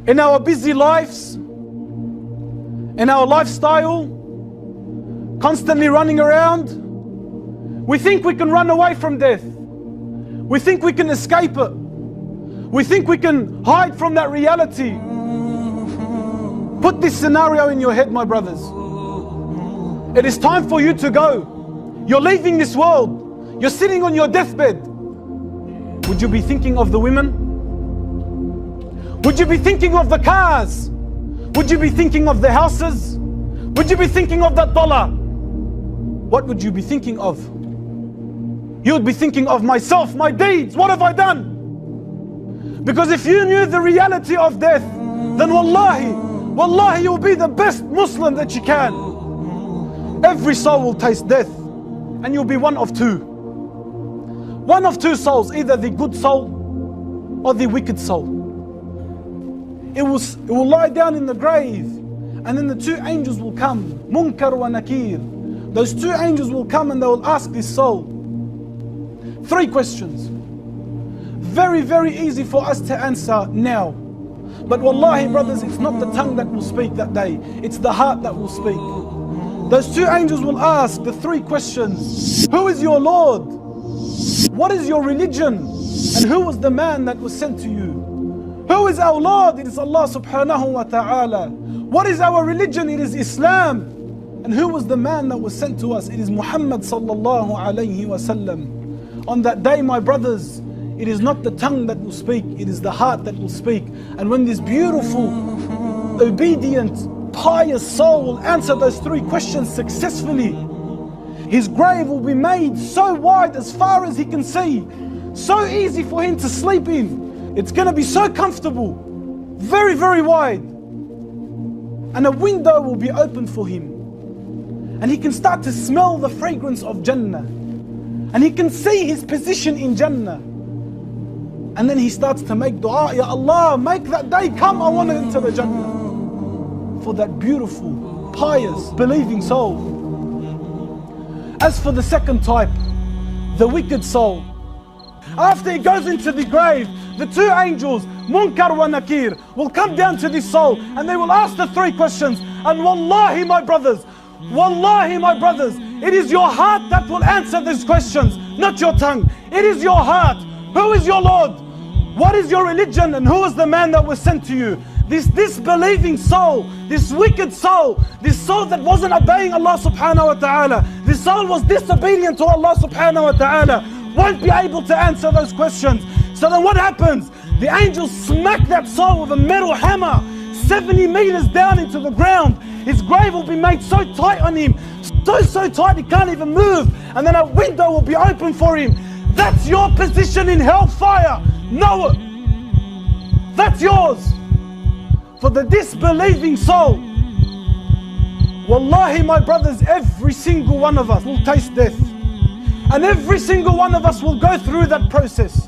in our busy lives, in our lifestyle, constantly running around, we think we can run away from death. We think we can escape it. We think we can hide from that reality. Put this scenario in your head, my brothers. It is time for you to go. You're leaving this world. You're sitting on your deathbed. Would you be thinking of the women? Would you be thinking of the cars? Would you be thinking of the houses? Would you be thinking of that dollar? What would you be thinking of? You would be thinking of myself, my deeds. What have I done? Because if you knew the reality of death, then wallahi, you'll be the best Muslim that you can. Every soul will taste death, and you'll be one of two. One of two souls, either the good soul or the wicked soul. It will lie down in the grave, and then the two angels will come, Munkar wa Nakir. Those two angels will come and they will ask this soul 3 questions. Very, very easy for us to answer now. But wallahi, brothers, it's not the tongue that will speak that day. It's the heart that will speak. Those two angels will ask the 3 questions. Who is your Lord? What is your religion? And who was the man that was sent to you? Who is our Lord? It is Allah subhanahu wa ta'ala. What is our religion? It is Islam. And who was the man that was sent to us? It is Muhammad sallallahu alayhi wa sallam. On that day, my brothers, it is not the tongue that will speak, it is the heart that will speak. And when this beautiful, obedient, pious soul will answer those 3 questions successfully, his grave will be made so wide as far as he can see, so easy for him to sleep in. It's going to be so comfortable, very, very wide. And a window will be opened for him. And he can start to smell the fragrance of Jannah. And he can see his position in Jannah. And then he starts to make dua, Ya Allah, make that day come, I want to enter the Jannah. For that beautiful, pious, believing soul. As for the second type, the wicked soul, after he goes into the grave, the 2 angels, Munkar wa Nakir, will come down to this soul and they will ask the 3 questions. And wallahi, my brothers, it is your heart that will answer these questions, not your tongue. It is your heart. Who is your Lord? What is your religion? And who is the man that was sent to you? This disbelieving soul, this wicked soul, this soul that wasn't obeying Allah subhanahu wa ta'ala, this soul was disobedient to Allah subhanahu wa ta'ala, won't be able to answer those questions. So then what happens? The angels smack that soul with a metal hammer 70 meters down into the ground. His grave will be made so tight on him, so tight he can't even move. And then a window will be open for him. That's your position in hellfire. Know it. That's yours. For the disbelieving soul. Wallahi, my brothers, every single one of us will taste death. And every single one of us will go through that process.